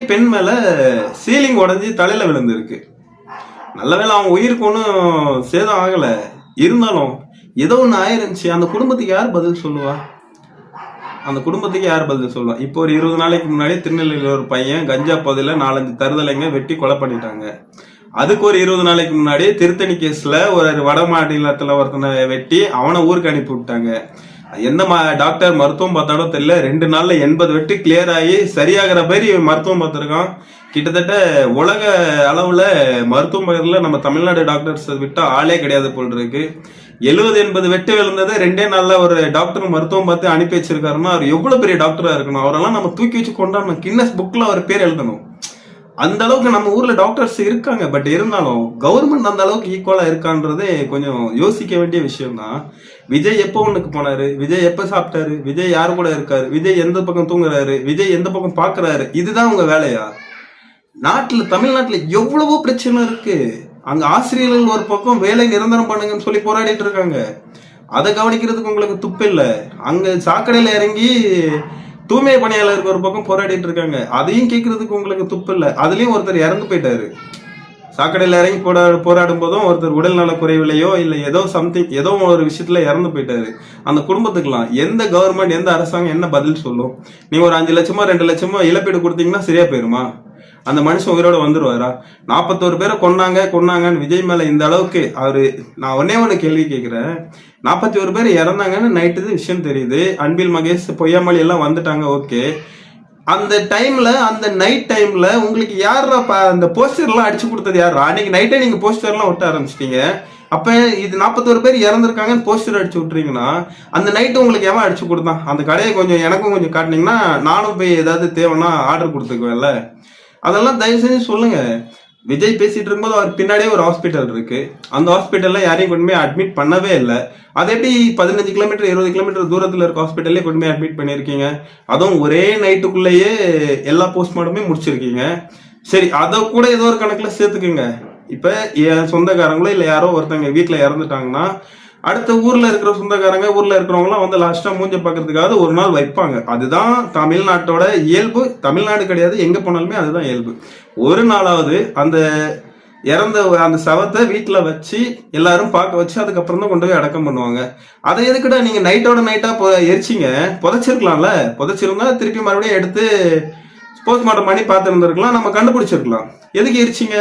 பெண் மேல சீலிங் உடஞ்சி தலையில விழுந்திருக்கு. நல்ல வேளை அவங்க உயிருக்கு ஒன்றும் சேதம் ஆகல. இருந்தாலும் ஏதோ ஒன்று ஆயிருந்துச்சு. அந்த குடும்பத்துக்கு யார் பதில் சொல்லுவா? அந்த குடும்பத்துக்கு யார் பதில் சொல்லுவா? இப்போ ஒரு 20 நாளைக்கு முன்னாடி திருநெல்வேலியில் ஒரு பையன் கஞ்சா பகுதியில் 4-5 தருதலைங்க வெட்டி கொலை பண்ணிட்டாங்க. அதுக்கு ஒரு 20 நாளைக்கு முன்னாடி திருத்தணி கேஸ்ல ஒரு வட மாநிலத்துல ஒருத்தனை வெட்டி அவனை ஊருக்கு அனுப்பி விட்டாங்க. எந்த டாக்டர் மருத்துவம் பார்த்தாலும் தெரியல, 2 நாள்ல 80 வெட்டு கிளியர் ஆகி சரியாகிற மாதிரி மருத்துவம் பார்த்திருக்கான். கிட்டத்தட்ட உலக அளவுல மருத்துவம் பார்க்கறதுல நம்ம தமிழ்நாடு டாக்டர்ஸ் விட்டா ஆளே கிடையாது போல் இருக்கு. 70-80 வெட்டு விழுந்ததை 2 நாள்ல ஒரு டாக்டர் மருத்துவம் பார்த்து அனுப்பி வச்சிருக்காருன்னா அவர் எவ்வளவு பெரிய டாக்டரா இருக்கணும். அவரெல்லாம் நம்ம தூக்கி வச்சு கொண்டாடணும், கின்னஸ் புக்ல அவர் பேர் எழுதணும். அந்த அளவுக்கு நம்ம ஊர்ல டாக்டர்ஸ் இருக்காங்க. பட் இருந்தாலும் கவர்மெண்ட் அந்த அளவுக்கு ஈக்குவலா இருக்கான்றதே கொஞ்சம் யோசிக்க வேண்டிய விஷயம் தான். விஜய் எப்போ ஒண்ணுக்கு போனாரு, விஜய் எப்ப சாப்பிட்டாரு, விஜய் யாரு கூட இருக்காரு, விஜய் எந்த பக்கம் தூங்குறாரு, விஜய் எந்த பக்கம் பாக்குறாரு, இதுதான் உங்க வேலையா? நாட்டுல தமிழ்நாட்டுல எவ்வளவோ பிரச்சனை இருக்கு. அங்க ஆசிரியர்கள் ஒரு பக்கம் வேலை நிரந்தரம் பண்ணுங்கன்னு சொல்லி போராடிட்டு இருக்காங்க. அதை கவனிக்கிறதுக்கு உங்களுக்கு துப்பு இல்லை. அங்க சாக்கடையில இறங்கி தூய்மை பணியாளருக்கு ஒரு பக்கம் போராடிட்டு இருக்காங்க. அதையும் கேட்கறதுக்கு உங்களுக்கு துப்பு இல்லை. அதுலயும் ஒருத்தர் இறந்து போயிட்டாரு. சாக்கடையில இறங்கி போராடும் போதும் ஒருத்தர் உடல் நல குறைவிலையோ இல்ல ஏதோ ஒரு விஷயத்துல இறந்து போயிட்டாரு. அந்த குடும்பத்துக்குலாம் எந்த கவர்மெண்ட் எந்த அரசாங்கம் என்ன பதில் சொல்லும்? நீ ஒரு 5 லட்சமோ 2 லட்சமோ இழப்பீடு கொடுத்தீங்கன்னா சரியா போயிருமா? அந்த மனுஷன் உயிரோட வந்துருவாரா? 41 பேரை கொன்னாங்கன்னு விஜய் மேல இந்த அளவுக்கு நான் ஒண்ணு கேள்வி கேட்கிறேன். 41 பேர் இறந்தாங்கன்னு நைட்டு விஷயம் தெரியுது. அன்பில் மகேஷ் பொய்யாமொழி எல்லாம் வந்துட்டாங்க, ஓகே. அந்த டைம்ல அந்த நைட் டைம்ல உங்களுக்கு யாரா அந்த போஸ்டர் எல்லாம் அடிச்சு கொடுத்தது யாரா? அன்னைக்கு நைட்டே நீங்க போஸ்டர் எல்லாம் ஒட்ட ஆரம்பிச்சிட்டீங்க. அப்ப இது 41 பேர் இறந்துருக்காங்கன்னு போஸ்டர் அடிச்சு விட்டுறீங்கன்னா அந்த நைட்டு உங்களுக்கு எவன் அடிச்சு கொடுத்தான்? அந்த கடையை கொஞ்சம் எனக்கும் கொஞ்சம் காட்டினீங்கன்னா நானும் போய் ஏதாவது தேவைன்னா ஆர்டர் கொடுத்துக்குவேன்ல. அதெல்லாம் தயவு செஞ்சு சொல்லுங்க. விஜய் பேசிட்டு இருக்கும்போது அவர் பின்னாடியே ஒரு ஹாஸ்பிட்டல் இருக்கு. அந்த ஹாஸ்பிட்டல்ல யாரையும் கொண்டு போய் அட்மிட் பண்ணவே இல்லை. அது எப்படி 15 கிலோமீட்டர் 20 கிலோமீட்டர் தூரத்துல இருக்க ஹாஸ்பிட்டல்லே கொண்டு போய் அட்மிட் பண்ணிருக்கீங்க? அதுவும் ஒரே நைட்டுக்குள்ளேயே எல்லா போஸ்ட்மார்ட்டமே முடிச்சிருக்கீங்க. சரி, அதை கூட ஏதோ ஒரு கணக்குல சேர்த்துக்குங்க. இப்ப என் சொந்தக்காரங்களோ இல்ல யாரோ ஒருத்தவங்க வீட்டுல இறந்துட்டாங்கன்னா அடுத்த ஊர்ல இருக்கிற சொந்தக்காரங்க ஊர்ல இருக்கிறவங்க எல்லாம் வந்து லாஸ்டா மூஞ்ச பாக்குறதுக்காக ஒரு நாள் வைப்பாங்க. அதுதான் தமிழ்நாட்டோட இயல்பு. தமிழ்நாடு கிடையாது, எங்க போனாலுமே அதுதான் இயல்பு. ஒரு நாளாவது அந்த இறந்த அந்த சவத்தை வீட்டுல வச்சு எல்லாரும் பார்க்க வச்சு அதுக்கப்புறம் தான் கொண்டு போய் அடக்கம் பண்ணுவாங்க. அதை எதுக்குடா நீங்க நைட்டோட நைட்டா எரிச்சிங்க? புதைச்சிருக்கலாம்ல. புதைச்சிருந்தா திருப்பி மறுபடியும் எடுத்து போஸ்ட்மார்ட்டம் பண்ணி பார்த்து இருந்திருக்கலாம், நம்ம கண்டுபிடிச்சிருக்கலாம். எதுக்கு எரிச்சிங்க?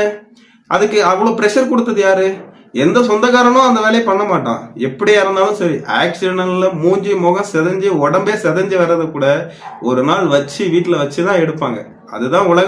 அதுக்கு அவ்வளவு பிரஷர் கொடுத்தது யாரு? எந்த சொந்தக்காரனும் அந்த வேலையை பண்ண மாட்டான். எப்படியா இருந்தாலும் சரி, ஆக்சிடென்ட்ல மூஞ்சி முகம் செதஞ்சு உடம்பே செதஞ்சு வர்றதை கூட ஒரு நாள் வச்சு வீட்டுல வச்சுதான் எடுப்பாங்க. அதுதான் உலகம்.